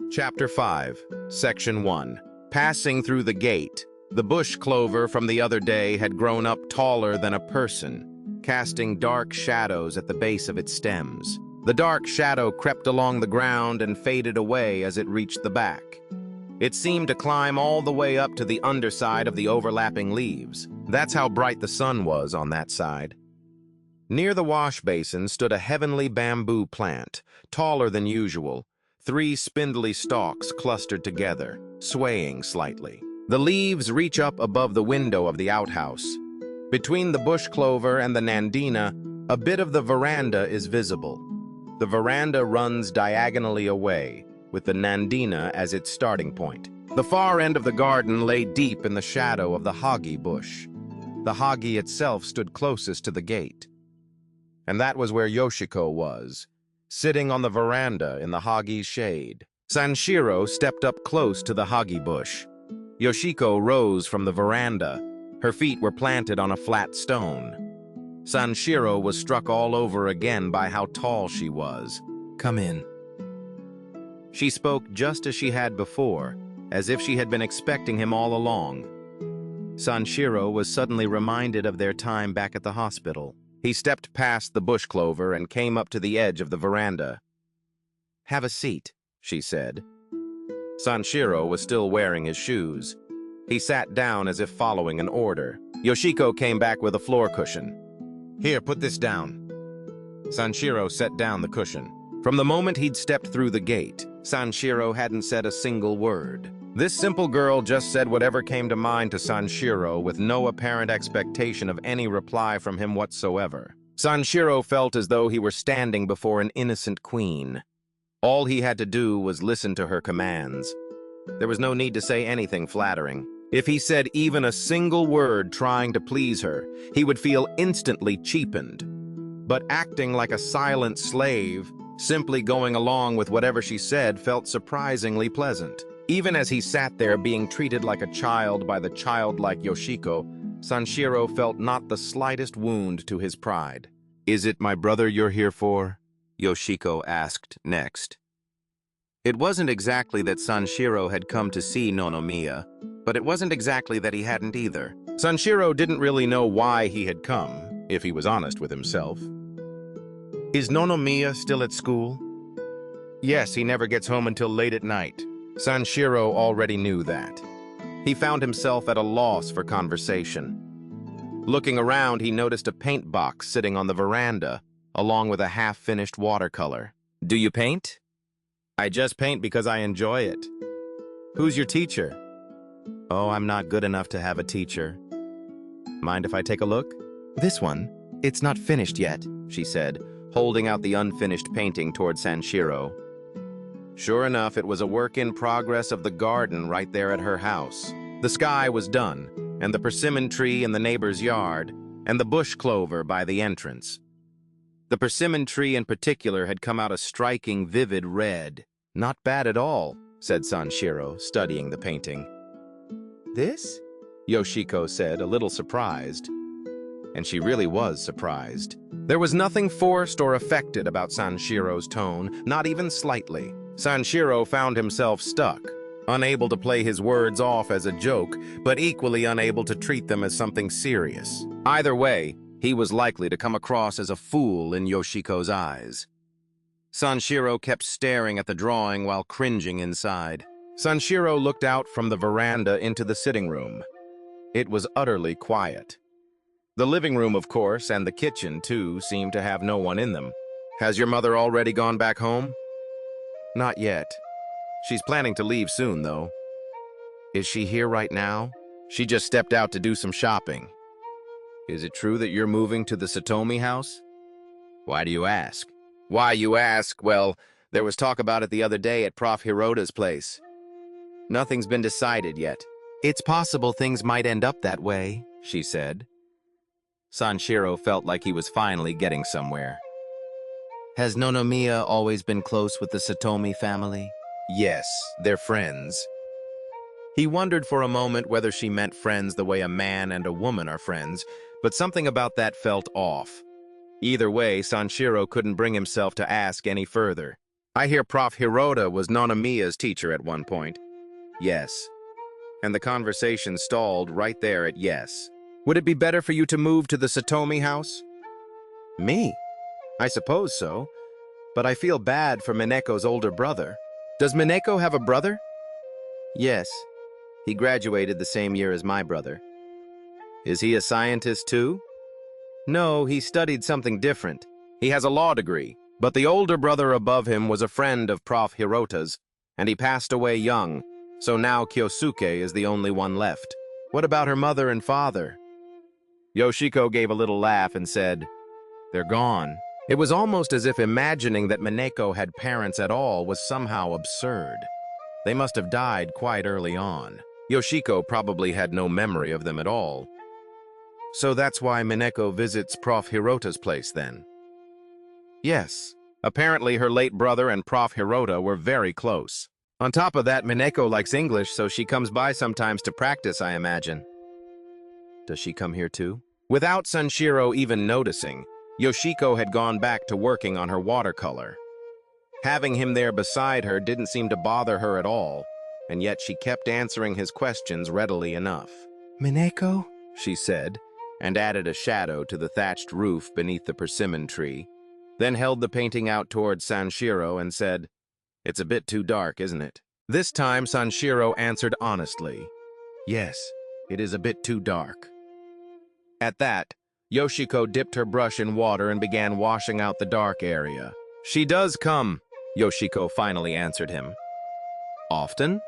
Chapter 5, Section 1. Passing through the gate. The bush clover from the other day had grown up taller than a person, casting dark shadows at the base of its stems. The dark shadow crept along the ground and faded away as it reached the back. It seemed to climb all the way up to the underside of the overlapping leaves. That's how bright the sun was on that side. Near the wash basin stood a heavenly bamboo plant, taller than usual, 3 spindly stalks clustered together, swaying slightly. The leaves reach up above the window of the outhouse. Between the bush clover and the nandina, a bit of the veranda is visible. The veranda runs diagonally away, with the nandina as its starting point. The far end of the garden lay deep in the shadow of the hagi bush. The hagi itself stood closest to the gate. And that was where Yoshiko was, sitting on the veranda in the hagi's shade. Sanshiro stepped up close to the hagi bush. Yoshiko rose from the veranda. Her feet were planted on a flat stone. Sanshiro was struck all over again by how tall she was. "Come in." She spoke just as she had before, as if she had been expecting him all along. Sanshiro was suddenly reminded of their time back at the hospital. He stepped past the bush clover and came up to the edge of the veranda. "Have a seat," she said. Sanshiro was still wearing his shoes. He sat down as if following an order. Yoshiko came back with a floor cushion. "Here, put this down." Sanshiro set down the cushion. From the moment he'd stepped through the gate, Sanshiro hadn't said a single word. This simple girl just said whatever came to mind to Sanshiro with no apparent expectation of any reply from him whatsoever. Sanshiro felt as though he were standing before an innocent queen. All he had to do was listen to her commands. There was no need to say anything flattering. If he said even a single word trying to please her, he would feel instantly cheapened. But acting like a silent slave, simply going along with whatever she said, felt surprisingly pleasant. Even as he sat there being treated like a child by the childlike Yoshiko, Sanshiro felt not the slightest wound to his pride. "Is it my brother you're here for?" Yoshiko asked next. It wasn't exactly that Sanshiro had come to see Nonomiya, but it wasn't exactly that he hadn't either. Sanshiro didn't really know why he had come, if he was honest with himself. "Is Nonomiya still at school?" "Yes, he never gets home until late at night." Sanshiro already knew that. He found himself at a loss for conversation. Looking around, he noticed a paint box sitting on the veranda, along with a half-finished watercolor. "Do you paint?" "I just paint because I enjoy it." "Who's your teacher?" "Oh, I'm not good enough to have a teacher." "Mind if I take a look?" "This one? It's not finished yet," she said, holding out the unfinished painting toward Sanshiro. Sure enough, it was a work in progress of the garden right there at her house. The sky was done, and the persimmon tree in the neighbor's yard, and the bush clover by the entrance. The persimmon tree in particular had come out a striking, vivid red. "Not bad at all," said Sanshiro, studying the painting. "This?" Yoshiko said, a little surprised. And she really was surprised. There was nothing forced or affected about Sanshiro's tone, not even slightly. Sanshiro found himself stuck, unable to play his words off as a joke, but equally unable to treat them as something serious. Either way, he was likely to come across as a fool in Yoshiko's eyes. Sanshiro kept staring at the drawing while cringing inside. Sanshiro looked out from the veranda into the sitting room. It was utterly quiet. The living room, of course, and the kitchen, too, seemed to have no one in them. "Has your mother already gone back home?" "Not yet. She's planning to leave soon, though." "Is she here right now?" "She just stepped out to do some shopping." "Is it true that you're moving to the Satomi house?" "Why do you ask?" "Why you ask? Well, there was talk about it the other day at Prof. Hirota's place." "Nothing's been decided yet." "It's possible things might end up that way," she said. Sanshiro felt like he was finally getting somewhere. "Has Nonomiya always been close with the Satomi family?" "Yes, they're friends." He wondered for a moment whether she meant friends the way a man and a woman are friends, but something about that felt off. Either way, Sanshiro couldn't bring himself to ask any further. I hear Prof. Hirota was Nonomiya's teacher at one point. Yes. And the conversation stalled right there at yes. Would it be better for you to move to the Satomi house? Me? I suppose so. But I feel bad for Mineko's older brother. Does Mineko have a brother? Yes. He graduated the same year as my brother. Is he a scientist too? No, he studied something different. He has a law degree, but the older brother above him was a friend of Prof. Hirota's, and he passed away young, so now Kyosuke is the only one left. What about her mother and father? Yoshiko gave a little laugh and said, "They're gone." It was almost as if imagining that Mineko had parents at all was somehow absurd. They must have died quite early on. Yoshiko probably had no memory of them at all. So that's why Mineko visits Prof. Hirota's place then? Yes. Apparently her late brother and Prof. Hirota were very close. On top of that, Mineko likes English, so she comes by sometimes to practice, I imagine. Does she come here too? Without Sanshiro even noticing, Yoshiko had gone back to working on her watercolor. Having him there beside her didn't seem to bother her at all, and yet she kept answering his questions readily enough. "Mineko?" she said, and added a shadow to the thatched roof beneath the persimmon tree, then held the painting out towards Sanshiro and said, "It's a bit too dark, isn't it?" This time Sanshiro answered honestly, "Yes, it is a bit too dark." At that, Yoshiko dipped her brush in water and began washing out the dark area. "She does come," Yoshiko finally answered him. "Often?"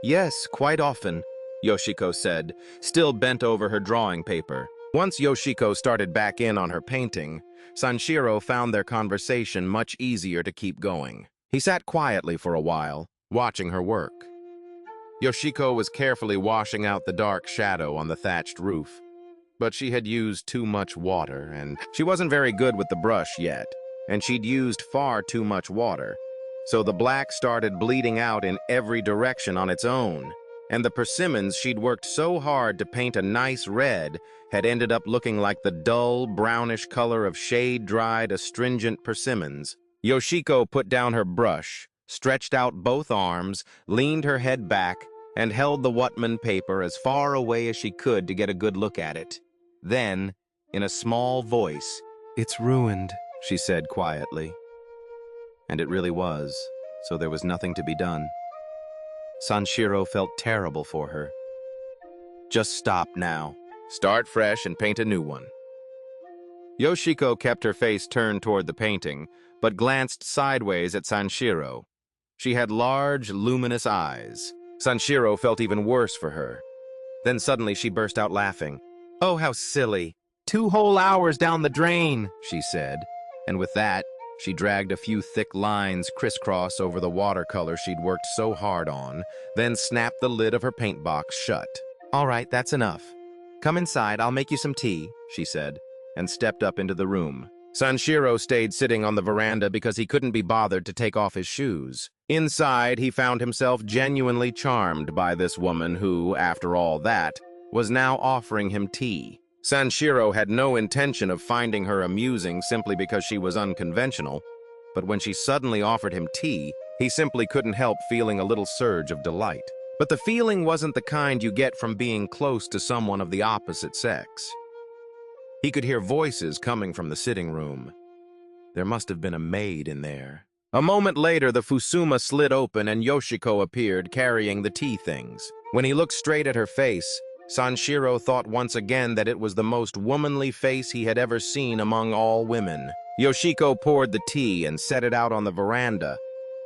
"Yes, quite often," Yoshiko said, still bent over her drawing paper. Once Yoshiko started back in on her painting, Sanshiro found their conversation much easier to keep going. He sat quietly for a while, watching her work. Yoshiko was carefully washing out the dark shadow on the thatched roof, but she had used too much water, and she wasn't very good with the brush yet, and she'd used far too much water. So the black started bleeding out in every direction on its own, and the persimmons she'd worked so hard to paint a nice red had ended up looking like the dull, brownish color of shade-dried, astringent persimmons. Yoshiko put down her brush, stretched out both arms, leaned her head back, and held the Whatman paper as far away as she could to get a good look at it. Then, in a small voice, "It's ruined," she said quietly. And it really was, so there was nothing to be done. Sanshiro felt terrible for her. "Just stop now. Start fresh and paint a new one." Yoshiko kept her face turned toward the painting, but glanced sideways at Sanshiro. She had large, luminous eyes. Sanshiro felt even worse for her. Then suddenly she burst out laughing. "Oh, how silly. 2 whole hours down the drain," she said, and with that, she dragged a few thick lines crisscross over the watercolor she'd worked so hard on, then snapped the lid of her paint box shut. "All right, that's enough. Come inside, I'll make you some tea," she said, and stepped up into the room. Sanshiro stayed sitting on the veranda because he couldn't be bothered to take off his shoes. Inside, he found himself genuinely charmed by this woman who, after all that, was now offering him tea. Sanshiro had no intention of finding her amusing simply because she was unconventional, but when she suddenly offered him tea, he simply couldn't help feeling a little surge of delight. But the feeling wasn't the kind you get from being close to someone of the opposite sex. He could hear voices coming from the sitting room. There must have been a maid in there. A moment later, the fusuma slid open and Yoshiko appeared carrying the tea things. When he looked straight at her face, Sanshiro thought once again that it was the most womanly face he had ever seen among all women. Yoshiko poured the tea and set it out on the veranda,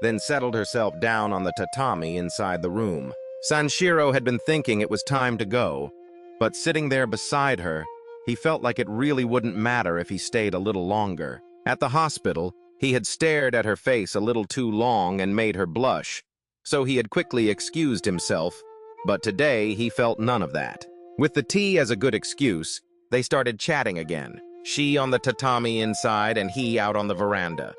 then settled herself down on the tatami inside the room. Sanshiro had been thinking it was time to go, but sitting there beside her, he felt like it really wouldn't matter if he stayed a little longer. At the hospital, he had stared at her face a little too long and made her blush, so he had quickly excused himself, but today he felt none of that. With the tea as a good excuse, they started chatting again, she on the tatami inside and he out on the veranda.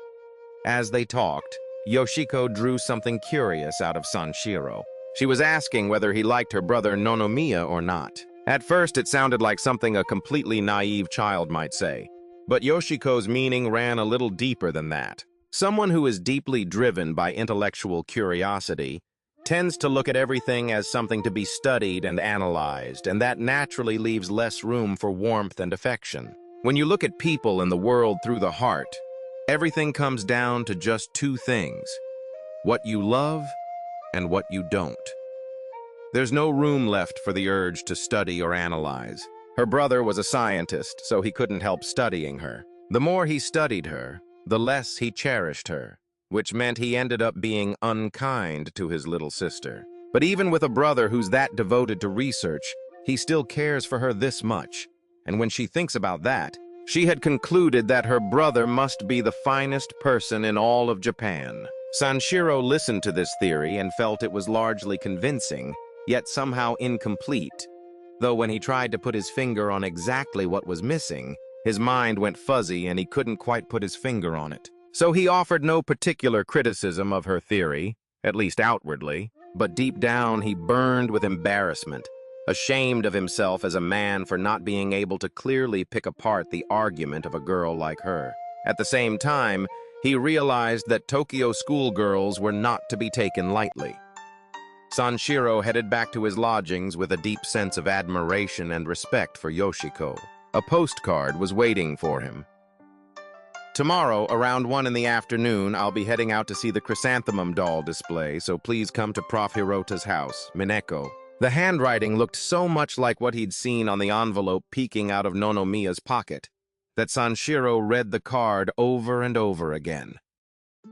As they talked, Yoshiko drew something curious out of Sanshiro. She was asking whether he liked her brother Nonomiya or not. At first, it sounded like something a completely naive child might say, but Yoshiko's meaning ran a little deeper than that. Someone who is deeply driven by intellectual curiosity tends to look at everything as something to be studied and analyzed, and that naturally leaves less room for warmth and affection. When you look at people and the world through the heart, everything comes down to just two things: what you love and what you don't. There's no room left for the urge to study or analyze. Her brother was a scientist, so he couldn't help studying her. The more he studied her, the less he cherished her, which meant he ended up being unkind to his little sister. But even with a brother who's that devoted to research, he still cares for her this much. And when she thinks about that, she had concluded that her brother must be the finest person in all of Japan. Sanshiro listened to this theory and felt it was largely convincing, yet somehow incomplete. Though when he tried to put his finger on exactly what was missing, his mind went fuzzy and he couldn't quite put his finger on it. So he offered no particular criticism of her theory, at least outwardly, but deep down he burned with embarrassment, ashamed of himself as a man for not being able to clearly pick apart the argument of a girl like her. At the same time, he realized that Tokyo schoolgirls were not to be taken lightly. Sanshiro headed back to his lodgings with a deep sense of admiration and respect for Yoshiko. A postcard was waiting for him. Tomorrow, around 1 in the afternoon, I'll be heading out to see the chrysanthemum doll display, so please come to Prof. Hirota's house, Miṋeko. The handwriting looked so much like what he'd seen on the envelope peeking out of Nonomiya's pocket that Sanshiro read the card over and over again.